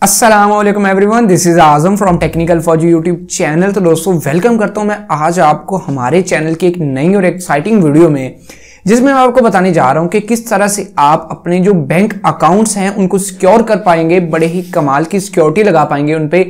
अस्सलामुअलैकुम everyone, this is Azam from technical फौजी YouTube channel. तो दोस्तों वेलकम करता हूं मैं आज आपको हमारे चैनल की एक नई और एक्साइटिंग वीडियो में, जिसमें मैं आपको बताने जा रहा हूं कि किस तरह से आप अपने जो बैंक अकाउंट्स हैं उनको सिक्योर कर पाएंगे, बड़े ही कमाल की सिक्योरिटी लगा पाएंगे उन पे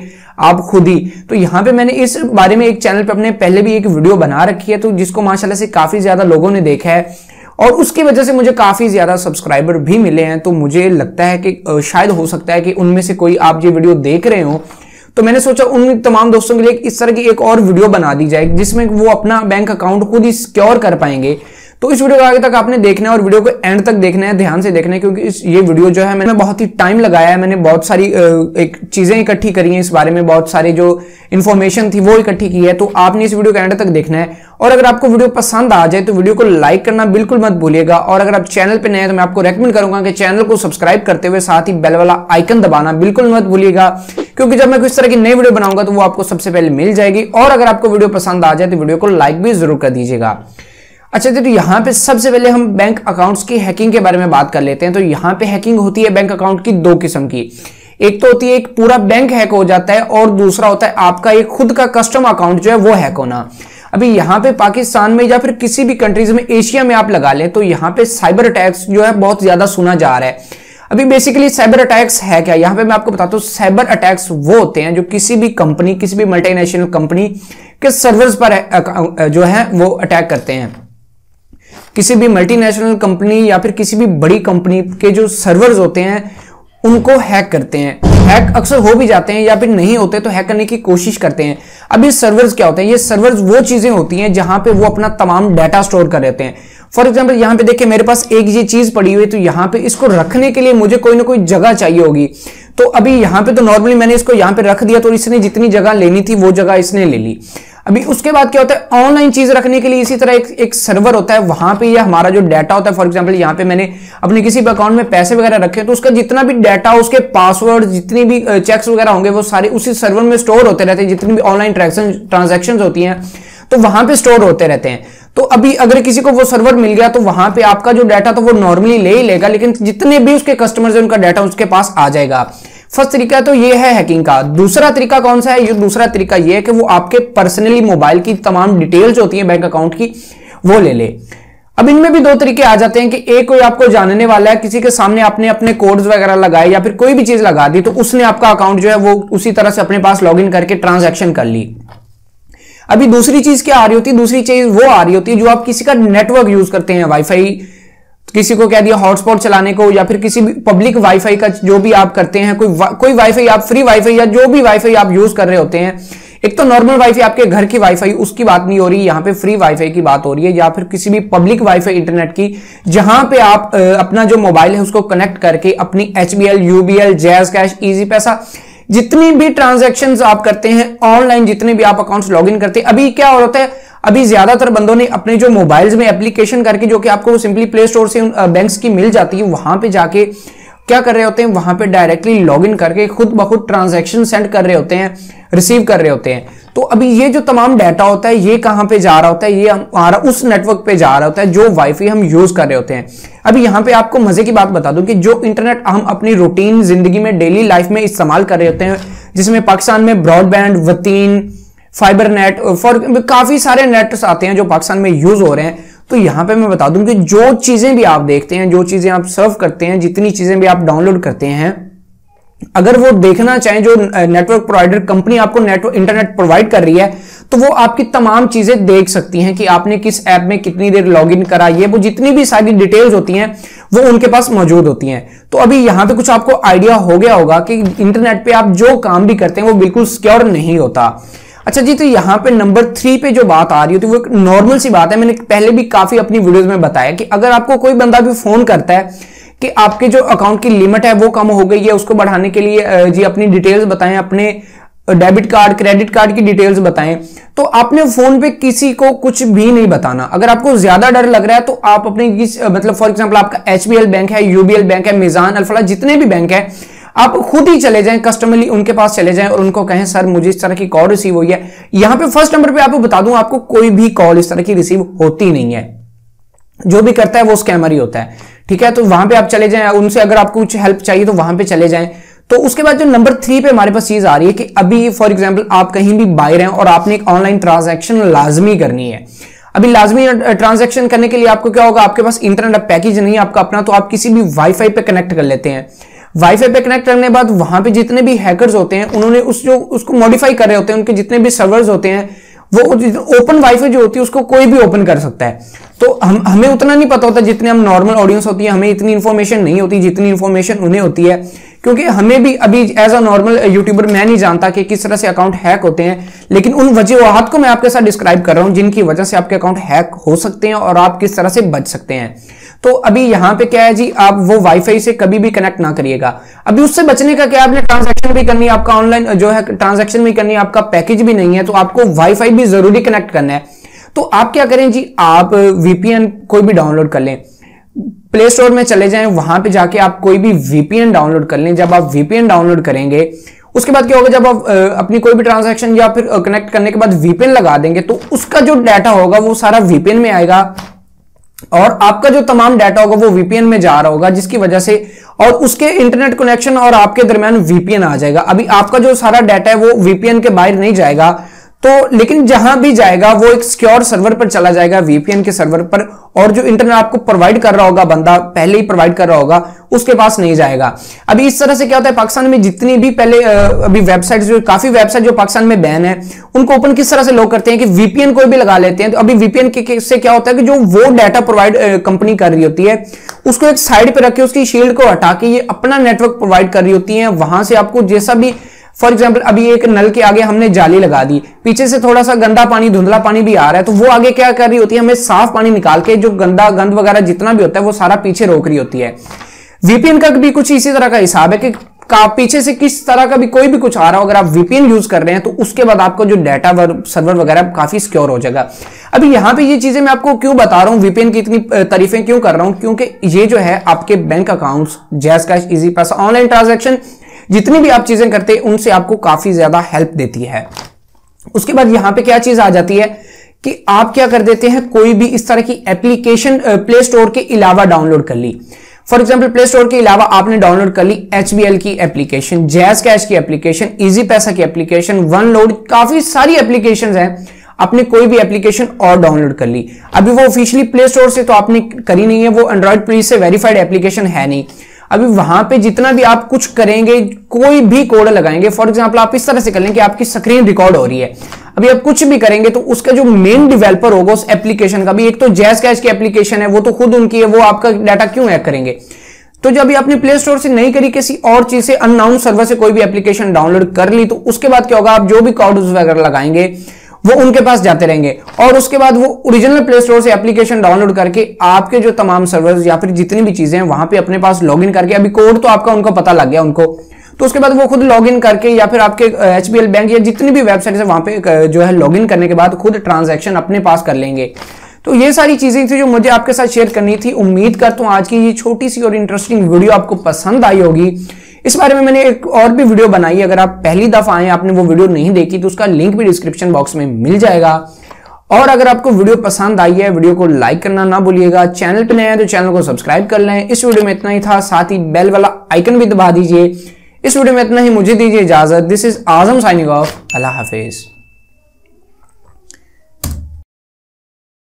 आप खुद ही। तो यहाँ पे मैंने इस बारे में एक चैनल पे अपने पहले भी एक वीडियो बना रखी है, तो जिसको माशाल्लाह से काफी ज्यादा लोगों ने देखा है और उसकी वजह से मुझे काफी ज्यादा सब्सक्राइबर भी मिले हैं। तो मुझे लगता है कि शायद हो सकता है कि उनमें से कोई आप ये वीडियो देख रहे हो, तो मैंने सोचा उन तमाम दोस्तों के लिए इस तरह की एक और वीडियो बना दी जाए जिसमें वो अपना बैंक अकाउंट खुद ही सिक्योर कर पाएंगे। तो इस वीडियो को आगे तक आपने देखना है और वीडियो को एंड तक देखना है, ध्यान से देखना है, क्योंकि ये वीडियो जो है मैंने बहुत ही टाइम लगाया है, मैंने बहुत सारी एक चीजें इकट्ठी करी हैं इस बारे में, बहुत सारी जो इन्फॉर्मेशन थी वो इकट्ठी की है। तो आपने इस वीडियो को एंड तक देखना है और अगर आपको वीडियो पसंद आ जाए तो वीडियो को लाइक करना बिल्कुल मत भूलिएगा। और अगर आप चैनल पे नए हैं तो मैं आपको रेकमेंड करूंगा कि चैनल को सब्सक्राइब करते हुए साथ ही बेल वाला आइकन दबाना बिल्कुल मत भूलिएगा, क्योंकि जब मैं किस तरह की नई वीडियो बनाऊंगा तो वो आपको सबसे पहले मिल जाएगी। और अगर आपको वीडियो पसंद आ जाए तो वीडियो को लाइक भी जरूर कर दीजिएगा। अच्छा, तो यहाँ पे सबसे पहले हम बैंक अकाउंट्स की हैकिंग के बारे में बात कर लेते हैं। तो यहाँ पे हैकिंग होती है बैंक अकाउंट की दो किस्म की। एक तो होती है एक पूरा बैंक हैक हो जाता है और दूसरा होता है आपका एक खुद का कस्टम अकाउंट जो है वो हैक होना। अभी यहाँ पे पाकिस्तान में या फिर किसी भी कंट्रीज में, एशिया में आप लगा लें, तो यहाँ पे साइबर अटैक्स जो है बहुत ज्यादा सुना जा रहा है। अभी बेसिकली साइबर अटैक्स है क्या, यहाँ पे मैं आपको बताता हूँ। साइबर अटैक्स वो होते हैं जो किसी भी कंपनी, किसी भी मल्टीनेशनल कंपनी के सर्वर्स पर जो है वो अटैक करते हैं। किसी भी मल्टीनेशनल कंपनी या फिर किसी भी बड़ी कंपनी के जो सर्वर्स होते हैं उनको हैक करते हैं। हैक अक्सर हो भी जाते हैं या फिर नहीं होते तो हैक करने की कोशिश करते हैं। अब ये सर्वर्स क्या होते हैं? ये सर्वर्स वो चीजें होती हैं जहां पे वो अपना तमाम डाटा स्टोर कर लेते हैं। फॉर एग्जांपल यहाँ पे देखिए मेरे पास एक ये चीज पड़ी हुई है, तो यहाँ पे इसको रखने के लिए मुझे कोई ना कोई जगह चाहिए होगी। तो अभी यहाँ पे तो नॉर्मली मैंने इसको यहाँ पे रख दिया, तो इसने जितनी जगह लेनी थी वो जगह इसने ले ली। अभी उसके बाद क्या होता है, ऑनलाइन चीज रखने के लिए इसी तरह एक सर्वर होता है, वहां पे ये हमारा जो डाटा होता है। फॉर एग्जांपल यहाँ पे मैंने अपने किसी भी अकाउंट में पैसे वगैरह रखे, तो उसका जितना भी डाटा, उसके पासवर्ड, जितनी भी चेक्स वगैरह होंगे वो सारे उसी सर्वर में स्टोर होते रहते हैं। जितनी भी ऑनलाइन ट्रांजैक्शंस होती हैं तो वहां पे स्टोर होते रहते हैं। तो अभी अगर किसी को वो सर्वर मिल गया तो वहां पे आपका जो डाटा तो वो नॉर्मली ले ही लेगा, लेकिन जितने भी उसके कस्टमर्स हैं उनका डाटा उसके पास आ जाएगा। फर्स्ट तरीका तो ये है हैकिंग का। दूसरा तरीका कौन सा है? ये दूसरा तरीका ये है कि वो आपके पर्सनली मोबाइल की तमाम डिटेल्स होती है बैंक अकाउंट की, वो ले ले। अब इनमें भी दो तरीके आ जाते हैं कि एक कोई आपको जानने वाला है, किसी के सामने आपने अपने कोड्स वगैरह लगाए या फिर कोई भी चीज लगा दी, तो उसने आपका अकाउंट जो है वो उसी तरह से अपने पास लॉग इन करके ट्रांजैक्शन कर ली। अभी दूसरी चीज क्या आ रही होती है? दूसरी चीज वो आ रही होती है जो आप किसी का नेटवर्क यूज करते हैं, वाईफाई, किसी को कह दिया हॉटस्पॉट चलाने को, या फिर किसी भी पब्लिक वाईफाई का जो भी आप करते हैं, कोई वाईफाई आप फ्री वाईफाई या जो भी वाईफाई आप यूज कर रहे होते हैं। एक तो नॉर्मल वाईफाई आपके घर की वाईफाई, उसकी बात नहीं हो रही, यहाँ पे फ्री वाईफाई की बात हो रही है, या फिर किसी भी पब्लिक वाईफाई इंटरनेट की, जहां पे आप अपना जो मोबाइल है उसको कनेक्ट करके अपनी HBL, UBL, jazz cash, easy पैसा, जितनी भी ट्रांजैक्शंस आप करते हैं ऑनलाइन, जितने भी आप अकाउंट्स लॉगिन करते हैं। अभी क्या होता है, अभी ज्यादातर बंदों ने अपने जो मोबाइल्स में एप्लीकेशन करके, जो कि आपको सिंपली प्ले स्टोर से बैंक्स की मिल जाती है, वहां पे जाके क्या कर रहे होते हैं, वहां पे डायरेक्टली लॉगिन करके खुद ब खुद ट्रांजैक्शन सेंड कर रहे होते हैं, रिसीव कर रहे होते हैं। तो अभी ये जो तमाम डाटा होता है ये कहां पे जा रहा होता है? ये हमारा उस नेटवर्क पे जा रहा होता है जो वाईफाई हम यूज कर रहे होते हैं। अभी यहां पे आपको मजे की बात बता दूं कि जो इंटरनेट हम अपनी रूटीन जिंदगी में, डेली लाइफ में इस्तेमाल कर रहे होते हैं, जिसमें पाकिस्तान में ब्रॉडबैंड, वतीन, फाइबर नेट, फॉर काफी सारे नेट्स आते हैं जो पाकिस्तान में यूज हो रहे हैं। तो यहां पे मैं बता दूं कि जो चीजें भी आप देखते हैं, जो चीजें आप सर्व करते हैं, जितनी चीजें भी आप डाउनलोड करते हैं, अगर वो देखना चाहें, जो नेटवर्क प्रोवाइडर कंपनी आपको इंटरनेट प्रोवाइड कर रही है, तो वो आपकी तमाम चीजें देख सकती हैं कि आपने किस ऐप में कितनी देर लॉगिन करा, ये वो जितनी भी सारी डिटेल्स होती हैं वो उनके पास मौजूद होती हैं। तो अभी यहां पे कुछ आपको आइडिया हो गया होगा कि इंटरनेट पे आप जो काम भी करते हैं वो बिल्कुल सिक्योर नहीं होता। अच्छा जी, तो यहां पे नंबर 3 पे जो बात आ रही होती है वो एक नॉर्मल सी बात है। मैंने पहले भी काफी अपनी वीडियोस में बताया कि अगर आपको कोई बंदा भी फोन करता है कि आपके जो अकाउंट की लिमिट है वो कम हो गई है, उसको बढ़ाने के लिए जी अपनी डिटेल्स बताएं, अपने डेबिट कार्ड, क्रेडिट कार्ड की डिटेल्स बताएं, तो आपने फोन पे किसी को कुछ भी नहीं बताना। अगर आपको ज्यादा डर लग रहा है तो आप अपने मतलब फॉर एग्जांपल आपका HBL बैंक है, UBL बैंक है, मिजान, अल्फला, जितने भी बैंक है, आप खुद ही चले जाएं, कस्टमरली उनके पास चले जाएं और उनको कहें सर मुझे इस तरह की कॉल रिसीव हुई है। यहां पे फर्स्ट नंबर पे आपको बता दूं, आपको कोई भी कॉल इस तरह की रिसीव होती नहीं है। जो भी करता है वो स्कैमर ही होता है, ठीक है। तो वहां पे आप चले जाएं, उनसे अगर आपको कुछ हेल्प चाहिए तो वहां पे चले जाएं। तो उसके बाद जो नंबर 3 पे हमारे पास चीज आ रही है कि अभी फॉर एग्जांपल आप कहीं भी बाहर हैं और आपने एक ऑनलाइन ट्रांजैक्शन लाजमी करनी है। अभी लाजमी ट्रांजैक्शन करने के लिए आपको क्या होगा, आपके पास इंटरनेट पैकेज नहीं है आपका अपना, तो आप किसी भी वाईफाई पे कनेक्ट कर लेते हैं। वाईफाई पे कनेक्ट करने के बाद वहां पे जितने भी हैकर्स होते हैं उन्होंने उसको मॉडिफाई कर रहे होते हैं, उनके जितने भी सर्वर्स होते हैं वो ओपन वाईफाई जो होती है उसको कोई भी ओपन कर सकता है। तो हमें उतना नहीं पता होता, जितने हम नॉर्मल ऑडियंस होती है हमें इतनी इंफॉर्मेशन नहीं होती जितनी इंफॉर्मेशन उन्हें होती है, क्योंकि हमें भी अभी एज अ नॉर्मल यूट्यूबर मैं नहीं जानता कि किस तरह से अकाउंट हैक होते हैं, लेकिन उन वजूहात को मैं आपके साथ डिस्क्राइब कर रहा हूं जिनकी वजह से आपके अकाउंट हैक हो सकते हैं और आप किस तरह से बच सकते हैं। तो अभी यहां पे क्या है जी, आप वो वाईफाई से कभी भी कनेक्ट ना करिएगा। अभी उससे बचने का क्या, आपने ट्रांजैक्शन भी करनी है, आपका ऑनलाइन जो है ट्रांजैक्शन भी करनी है, आपका पैकेज भी नहीं है, तो आपको वाईफाई भी जरूरी कनेक्ट करना है। तो आप क्या करें जी, आप वीपीएन कोई भी डाउनलोड कर लें, प्ले स्टोर में चले जाएं, वहां पे जाके आप कोई भी वीपीएन डाउनलोड कर लें। जब आप वीपीएन डाउनलोड करेंगे उसके बाद क्या होगा, जब आप अपनी कोई भी ट्रांजैक्शन या फिर कनेक्ट करने के बाद वीपीएन लगा देंगे तो उसका जो डाटा होगा वो सारा वीपीएन में आएगा और आपका जो तमाम डाटा होगा वो वीपीएन में जा रहा होगा, जिसकी वजह से और उसके इंटरनेट कनेक्शन और आपके दरमियान वीपीएन आ जाएगा। अभी आपका जो सारा डाटा है वो वीपीएन के बाहर नहीं जाएगा, तो लेकिन जहां भी जाएगा वो एक सिक्योर सर्वर पर चला जाएगा, वीपीएन के सर्वर पर, और जो इंटरनेट आपको प्रोवाइड कर रहा होगा बंदा, पहले ही प्रोवाइड कर रहा होगा, उसके पास नहीं जाएगा। अभी इस तरह से क्या होता है, पाकिस्तान में जितनी भी पहले अभी वेबसाइट जो काफी वेबसाइट जो पाकिस्तान में बैन है उनको ओपन किस तरह से लोग करते हैं कि वीपीएन कोई भी लगा लेते हैं। तो अभी वीपीएन से क्या होता है कि जो वो डाटा प्रोवाइड कंपनी कर रही होती है उसको एक साइड पे रख के उसकी शील्ड को हटा के ये अपना नेटवर्क प्रोवाइड कर रही होती है। वहां से आपको जैसा भी, फॉर एग्जाम्पल अभी एक नल के आगे हमने जाली लगा दी, पीछे से थोड़ा सा गंदा पानी धुंधला पानी भी आ रहा है, तो वो आगे क्या कर रही होती है, हमें साफ पानी निकाल के जो गंद वगैरह जितना भी होता है वो सारा पीछे रोक रही होती है। वीपीएन का भी कुछ इसी तरह का हिसाब है कि पीछे से किस तरह का भी कोई भी कुछ आ रहा हो, अगर आप वीपीएन यूज कर रहे हैं तो उसके बाद आपको जो डाटा सर्वर वगैरह काफी सिक्योर हो जाएगा। अभी यहां पे ये चीजें मैं आपको क्यों बता रहा हूं, वीपीएन की इतनी तारीफें क्यों कर रहा हूं, क्योंकि ये जो है आपके bank accounts, jazz cash, easy पैसा, ऑनलाइन ट्रांजैक्शन, जितनी भी आप चीजें करते हैं उनसे आपको काफी ज्यादा हेल्प देती है। उसके बाद यहां पे क्या चीज आ जाती है कि आप क्या कर देते हैं, कोई भी इस तरह की एप्लीकेशन प्ले स्टोर के अलावा डाउनलोड कर ली। फॉर एग्जांपल प्ले स्टोर के अलावा आपने डाउनलोड कर ली एचबीएल की एप्लीकेशन, जैज कैश की एप्लीकेशन, इजी पैसा की एप्लीकेशन, वन लोड, काफी सारी एप्लीकेशंस हैं, आपने कोई भी एप्लीकेशन और डाउनलोड कर ली। अभी वो ऑफिशियली प्ले स्टोर से तो आपने करी नहीं है, वो एंड्रॉइड प्लीज से वेरीफाइड एप्लीकेशन है नहीं। अभी वहां पे जितना भी आप कुछ करेंगे, कोई भी कोड लगाएंगे, फॉर एग्जांपल आप इस तरह से कर लें कि आपकी स्क्रीन रिकॉर्ड हो रही है, अभी आप कुछ भी करेंगे तो उसका जो मेन डेवलपर होगा उस एप्लीकेशन का, भी एक तो जैज कैश की एप्लीकेशन है वो तो खुद उनकी है, वो आपका डाटा क्यों हैक करेंगे। तो जब आपने प्ले स्टोर से नहीं करी, किसी और चीज से अननाउन सर्वर से कोई भी एप्लीकेशन डाउनलोड कर ली, तो उसके बाद क्या होगा, आप जो भी कोड वगैरह लगाएंगे वो उनके पास जाते रहेंगे और उसके बाद वो ओरिजिनल प्ले स्टोर से एप्लीकेशन डाउनलोड करके आपके जो तमाम सर्वर्स या फिर जितनी भी चीजें हैं वहां पे अपने पास लॉगिन करके, अभी कोड तो आपका उनको पता लग गया उनको, तो उसके बाद वो खुद लॉगिन करके या फिर आपके एचबीएल बैंक या जितनी भी वेबसाइट है वहां पे जो है लॉगिन करने के बाद खुद ट्रांजैक्शन अपने पास कर लेंगे। तो ये सारी चीजें थी जो मुझे आपके साथ शेयर करनी थी। उम्मीद करता हूं आज की ये छोटी सी और इंटरेस्टिंग वीडियो आपको पसंद आई होगी। इस बारे में मैंने एक और भी वीडियो बनाई है, अगर आप पहली दफा आए, आपने वो वीडियो नहीं देखी तो उसका लिंक भी डिस्क्रिप्शन बॉक्स में मिल जाएगा। और अगर आपको वीडियो पसंद आई है, वीडियो को लाइक करना ना भूलिएगा, चैनल पे नए हैं तो चैनल को सब्सक्राइब कर लें। इस वीडियो में इतना ही था, साथ ही बेल वाला आइकन भी दबा दीजिए। इस वीडियो में इतना ही, मुझे दीजिए इजाजत। This is Azam signing off, Allah Hafiz.